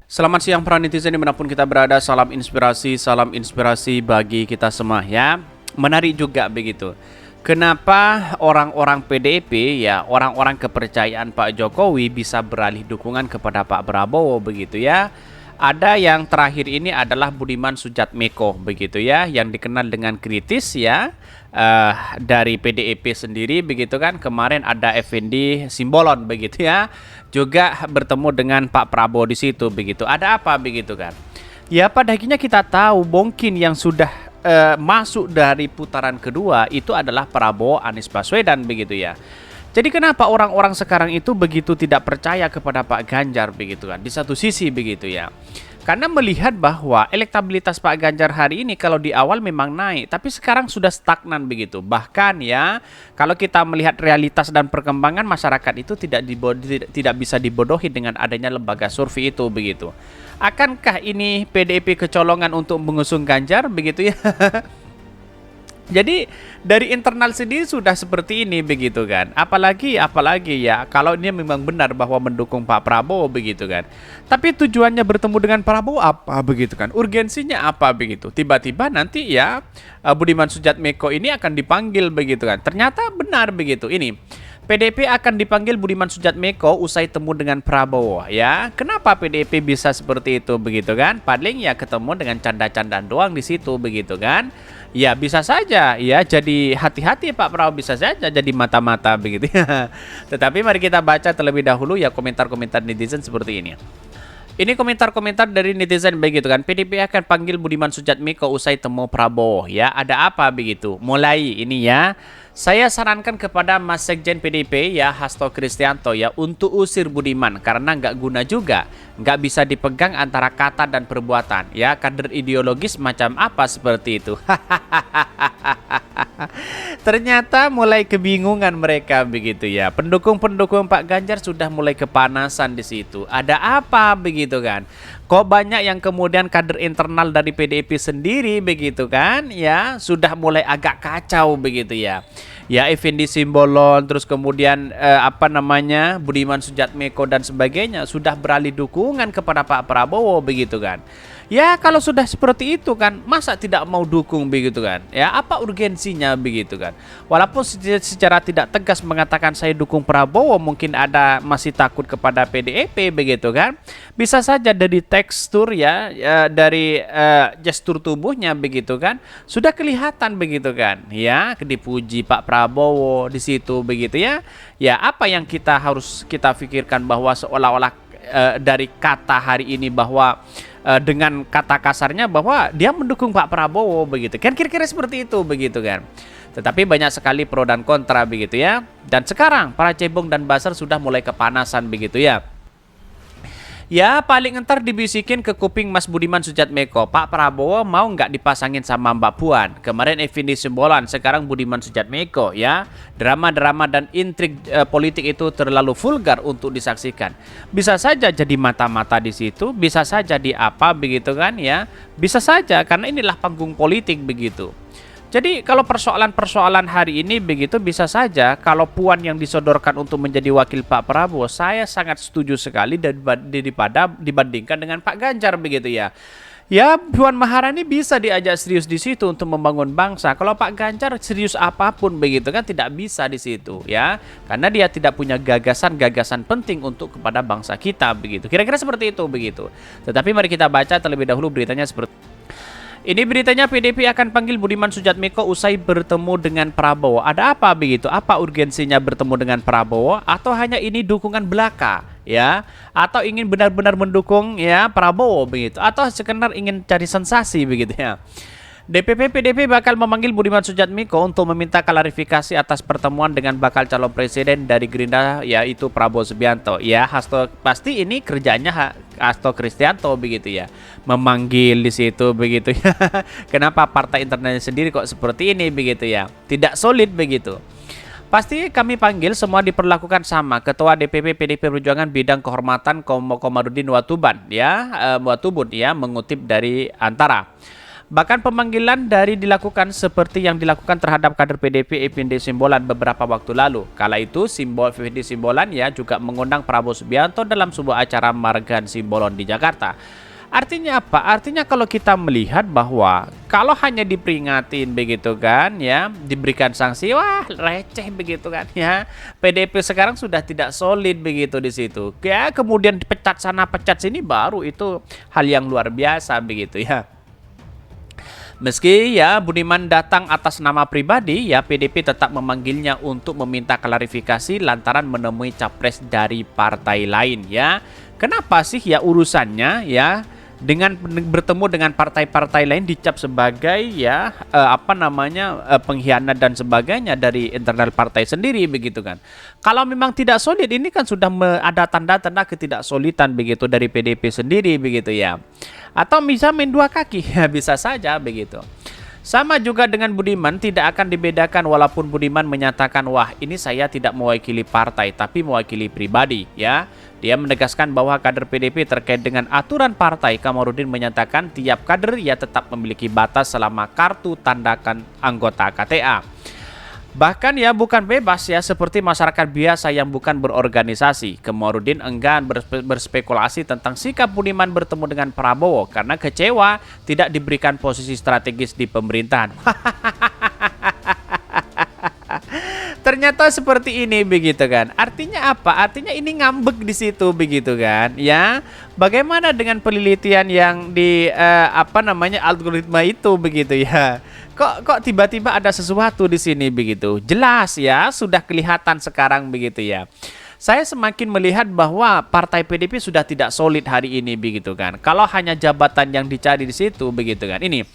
Selamat siang para netizen dimanapun kita berada. Salam inspirasi bagi kita semua ya. Menarik juga begitu. Kenapa orang-orang PDIP ya, orang-orang kepercayaan Pak Jokowi bisa beralih dukungan kepada Pak Prabowo begitu ya. Ada yang terakhir ini adalah Budiman Sujatmiko begitu ya, yang dikenal dengan kritis ya, dari PDIP sendiri begitu kan. Kemarin ada Effendi Simbolon begitu ya, juga bertemu dengan Pak Prabowo di situ begitu. Ada apa begitu kan? Ya pada akhirnya kita tahu mungkin yang sudah masuk dari putaran kedua itu adalah Prabowo Anies Baswedan begitu ya. Jadi kenapa orang-orang sekarang itu begitu tidak percaya kepada Pak Ganjar begitu kan? Di satu sisi begitu ya. Karena melihat bahwa elektabilitas Pak Ganjar hari ini kalau di awal memang naik, tapi sekarang sudah stagnan begitu. Bahkan ya, kalau kita melihat realitas dan perkembangan masyarakat itu tidak bisa dibodohi dengan adanya lembaga survei itu begitu. Akankah ini PDIP kecolongan untuk mengusung Ganjar begitu ya? Jadi dari internal sendiri sudah seperti ini begitu kan. Apalagi ya kalau ini memang benar bahwa mendukung Pak Prabowo begitu kan. Tapi tujuannya bertemu dengan Prabowo apa begitu kan? Urgensinya apa begitu? Tiba-tiba nanti ya Budiman Sujatmiko ini akan dipanggil begitu kan. Ternyata benar begitu. Ini PDIP akan dipanggil Budiman Sujatmiko usai temu dengan Prabowo ya. Kenapa PDIP bisa seperti itu begitu kan? Paling ya ketemu dengan canda-candaan doang di situ begitu kan. Ya bisa saja ya jadi hati-hati Pak Prabowo, bisa saja jadi mata-mata begitu ya. Tetapi mari kita baca terlebih dahulu ya komentar-komentar netizen seperti ini. Ini komentar-komentar dari netizen begitu kan. PDIP akan panggil Budiman Sujatmiko usai temu Prabowo ya. Ada apa begitu? Mulai ini ya. Saya sarankan kepada Mas Sekjen PDIP ya Hasto Kristianto ya untuk usir Budiman karena nggak guna juga, nggak bisa dipegang antara kata dan perbuatan ya, kader ideologis macam apa seperti itu. Ternyata mulai kebingungan mereka begitu ya. Pendukung-pendukung Pak Ganjar sudah mulai kepanasan di situ. Ada apa begitu kan? Kok banyak yang kemudian kader internal dari PDIP sendiri begitu kan? Ya, sudah mulai agak kacau begitu ya. Ya Effendi Simbolon terus kemudian Budiman Sujatmiko dan sebagainya sudah beralih dukungan kepada Pak Prabowo begitu kan. Ya kalau sudah seperti itu kan masa tidak mau dukung begitu kan. Ya apa urgensinya begitu kan. Walaupun secara tidak tegas mengatakan saya dukung Prabowo, mungkin ada masih takut kepada PDIP begitu kan. Bisa saja dari tekstur dari gestur tubuhnya begitu kan sudah kelihatan begitu kan. Ya dipuji Pak Prabowo di situ begitu ya. Ya apa yang harus kita pikirkan bahwa seolah-olah dari kata hari ini bahwa dengan kata kasarnya bahwa dia mendukung Pak Prabowo begitu kan, kira-kira seperti itu begitu kan. Tetapi banyak sekali pro dan kontra begitu ya. Dan sekarang para cebong dan buzzer sudah mulai kepanasan begitu ya. Ya paling entar dibisikin ke kuping Mas Budiman Sujatmiko, Pak Prabowo mau nggak dipasangin sama Mbak Puan. Kemarin Effendi Simbolon, sekarang Budiman Sujatmiko ya. Drama-drama dan intrik politik itu terlalu vulgar untuk disaksikan. Bisa saja jadi mata-mata di situ, bisa saja di apa begitu kan ya. Bisa saja karena inilah panggung politik begitu. Jadi kalau persoalan-persoalan hari ini begitu bisa saja kalau Puan yang disodorkan untuk menjadi wakil Pak Prabowo, saya sangat setuju sekali daripada dibandingkan dengan Pak Ganjar begitu ya. Ya Puan Maharani bisa diajak serius di situ untuk membangun bangsa. Kalau Pak Ganjar serius apapun begitu kan tidak bisa di situ ya. Karena dia tidak punya gagasan-gagasan penting untuk kepada bangsa kita begitu. Kira-kira seperti itu begitu. Tetapi mari kita baca terlebih dahulu beritanya seperti ini. Beritanya PDIP akan panggil Budiman Sujatmiko usai bertemu dengan Prabowo. Ada apa begitu? Apa urgensinya bertemu dengan Prabowo? Atau hanya ini dukungan belaka ya? Atau ingin benar-benar mendukung ya Prabowo begitu? Atau sekedar ingin cari sensasi begitu ya? DPP PDIP bakal memanggil Budiman Sujatmiko untuk meminta klarifikasi atas pertemuan dengan bakal calon presiden dari Gerindra yaitu Prabowo Subianto. Ya, pasti ini kerjanya Hasto Kristianto begitu ya. Memanggil di situ begitu ya. Kenapa partai internalnya sendiri kok seperti ini begitu ya? Tidak solid begitu. Pasti kami panggil semua diperlakukan sama. Ketua DPP PDIP Perjuangan Bidang Kehormatan Komarudin Watubun ya, mengutip dari Antara. Bahkan pemanggilan dari dilakukan seperti yang dilakukan terhadap kader PDP Effendi Simbolon beberapa waktu lalu. Kala itu Effendi Simbolon ya juga mengundang Prabowo Subianto dalam sebuah acara Margan Simbolon di Jakarta. Artinya apa? Artinya kalau kita melihat bahwa kalau hanya diperingatin begitu kan ya, diberikan sanksi, wah receh begitu kan ya. PDP sekarang sudah tidak solid begitu di situ. Ya kemudian dipecat sana pecat sini baru itu hal yang luar biasa begitu ya. Meski ya Budiman datang atas nama pribadi, ya PDP tetap memanggilnya untuk meminta klarifikasi lantaran menemui capres dari partai lain ya. Kenapa sih ya urusannya ya dengan bertemu dengan partai-partai lain dicap sebagai ya pengkhianat dan sebagainya dari internal partai sendiri begitu kan. Kalau memang tidak solid ini kan sudah ada tanda-tanda ketidaksolidan begitu dari PDP sendiri begitu ya. Atau bisa main dua kaki ya bisa saja begitu. Sama juga dengan Budiman, tidak akan dibedakan walaupun Budiman menyatakan, wah ini saya tidak mewakili partai tapi mewakili pribadi ya. Dia menegaskan bahwa kader PDP terkait dengan aturan partai, Kamarudin menyatakan tiap kader ia tetap memiliki batas selama kartu tandakan anggota KTA. Bahkan ya bukan bebas ya seperti masyarakat biasa yang bukan berorganisasi. Kamarudin enggan berspekulasi tentang sikap Budiman bertemu dengan Prabowo karena kecewa tidak diberikan posisi strategis di pemerintahan. Ternyata seperti ini begitu kan. Artinya apa? Artinya ini ngambek di situ begitu kan. Ya. Bagaimana dengan penelitian yang di algoritma itu begitu ya. Kok tiba-tiba ada sesuatu di sini begitu. Jelas ya, sudah kelihatan sekarang begitu ya. Saya semakin melihat bahwa partai PDP sudah tidak solid hari ini begitu kan. Kalau hanya jabatan yang dicari di situ begitu kan. Ini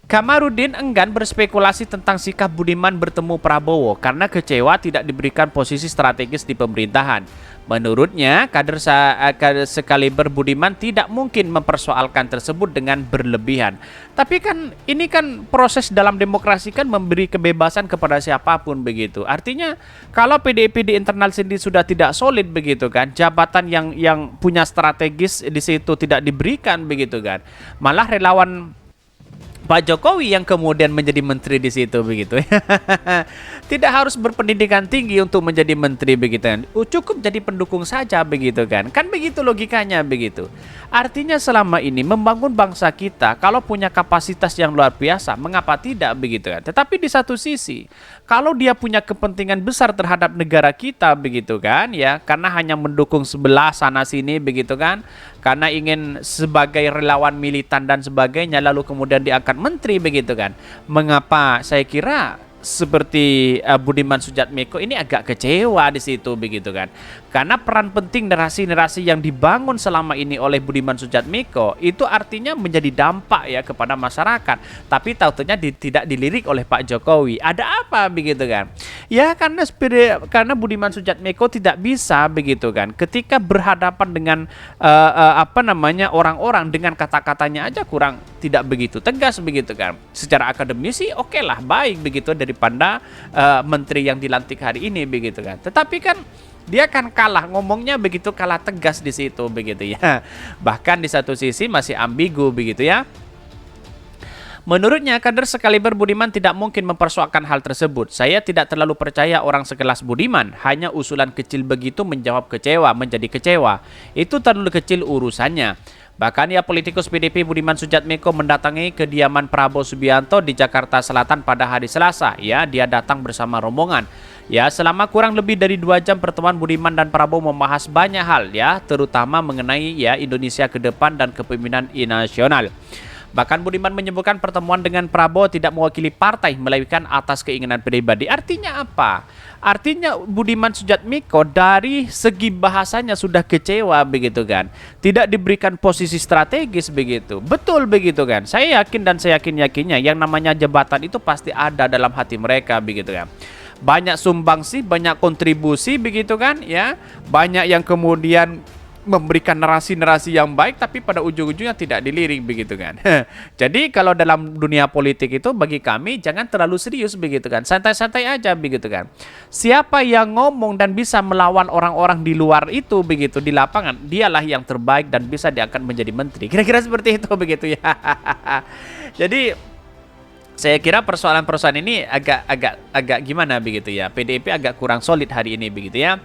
Kamarudin enggan berspekulasi tentang sikap Budiman bertemu Prabowo karena kecewa tidak diberikan posisi strategis di pemerintahan. Menurutnya, kader sekaliber Budiman tidak mungkin mempersoalkan tersebut dengan berlebihan. Tapi kan ini kan proses dalam demokrasi kan memberi kebebasan kepada siapapun begitu. Artinya kalau PDIP di internal sendiri sudah tidak solid begitu kan, jabatan yang punya strategis di situ tidak diberikan begitu kan. Malah relawan Pak Jokowi yang kemudian menjadi menteri di situ begitu. Tidak harus berpendidikan tinggi untuk menjadi menteri begitu kan. Cukup jadi pendukung saja begitu kan. Kan begitu logikanya begitu. Artinya selama ini membangun bangsa kita kalau punya kapasitas yang luar biasa, mengapa tidak begitu kan. Tetapi di satu sisi, kalau dia punya kepentingan besar terhadap negara kita begitu kan ya, karena hanya mendukung sebelah sana sini begitu kan, karena ingin sebagai relawan militan dan sebagainya lalu kemudian diangkat menteri begitu kan. Mengapa saya kira seperti Budiman Sujatmiko ini agak kecewa di situ begitu kan. Karena peran penting narasi-narasi yang dibangun selama ini oleh Budiman Sujatmiko itu artinya menjadi dampak ya kepada masyarakat. Tapi tahu-tahunya tidak dilirik oleh Pak Jokowi. Ada apa begitu kan? Ya karena Budiman Sujatmiko tidak bisa begitu kan. Ketika berhadapan dengan orang-orang dengan kata-katanya aja kurang tidak begitu tegas begitu kan. Secara akademisi oke lah baik begitu daripada menteri yang dilantik hari ini begitu kan. Tetapi kan dia kan kalah ngomongnya begitu, kalah tegas di situ begitu ya. Bahkan di satu sisi masih ambigu begitu ya. Menurutnya, kader sekaliber Budiman tidak mungkin mempersoalkan hal tersebut. Saya tidak terlalu percaya orang sekelas Budiman. Hanya usulan kecil begitu menjawab kecewa, menjadi kecewa. Itu terlalu kecil urusannya. Bahkan ya politikus PDP Budiman Sujatmiko mendatangi kediaman Prabowo Subianto di Jakarta Selatan pada hari Selasa. Ya, dia datang bersama rombongan. Ya, selama kurang lebih dari 2 jam pertemuan Budiman dan Prabowo membahas banyak hal ya, terutama mengenai ya Indonesia ke depan dan kepemimpinan nasional. Bahkan Budiman menyebutkan pertemuan dengan Prabowo tidak mewakili partai, melainkan atas keinginan pribadi. Artinya apa? Artinya Budiman Sujatmiko dari segi bahasanya sudah kecewa begitu kan. Tidak diberikan posisi strategis begitu. Betul begitu kan. Saya yakin dan saya yakinnya yang namanya jabatan itu pasti ada dalam hati mereka begitu kan. Banyak sumbangsi, banyak kontribusi begitu kan ya. Banyak yang kemudian memberikan narasi-narasi yang baik tapi pada ujung-ujungnya tidak dilirik begitu kan. Jadi kalau dalam dunia politik itu bagi kami jangan terlalu serius begitu kan. Santai-santai aja begitu kan. Siapa yang ngomong dan bisa melawan orang-orang di luar itu begitu di lapangan, dialah yang terbaik dan bisa diangkat menjadi menteri. Kira-kira seperti itu begitu ya. Jadi saya kira persoalan-persoalan ini agak gimana begitu ya. PDIP agak kurang solid hari ini begitu ya.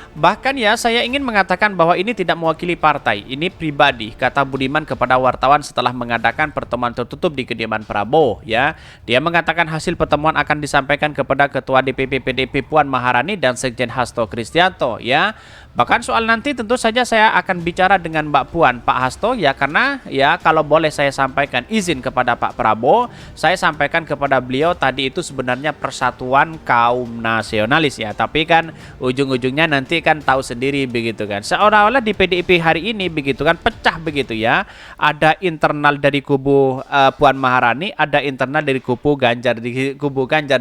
Bahkan ya saya ingin mengatakan bahwa ini tidak mewakili partai, ini pribadi, kata Budiman kepada wartawan setelah mengadakan pertemuan tertutup di kediaman Prabowo ya. Dia mengatakan hasil pertemuan akan disampaikan kepada Ketua DPP PDIP Puan Maharani dan Sekjen Hasto Kristianto ya. Bahkan soal nanti tentu saja saya akan bicara dengan Mbak Puan, Pak Hasto ya, karena ya kalau boleh saya sampaikan izin kepada Pak Prabowo, saya sampaikan kepada beliau tadi itu sebenarnya persatuan kaum nasionalis ya, tapi kan ujung-ujungnya nanti kan tahu sendiri begitu kan. Seolah-olah di PDIP hari ini begitu kan pecah begitu ya. Ada internal dari kubu Puan Maharani, ada internal dari kubu Ganjar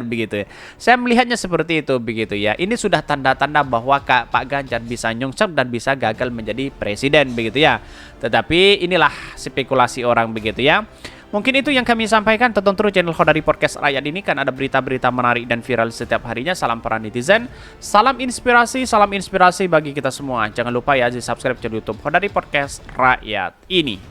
begitu ya. Saya melihatnya seperti itu begitu ya. Ini sudah tanda-tanda bahwa Pak Ganjar bisa nyungsep dan bisa gagal menjadi presiden begitu ya. Tetapi inilah spekulasi orang begitu ya. Mungkin itu yang kami sampaikan. Tonton terus channel Khodari Podcast Rakyat ini kan ada berita-berita menarik dan viral setiap harinya. Salam para netizen, salam inspirasi bagi kita semua. Jangan lupa ya di subscribe channel YouTube Khodari Podcast Rakyat ini.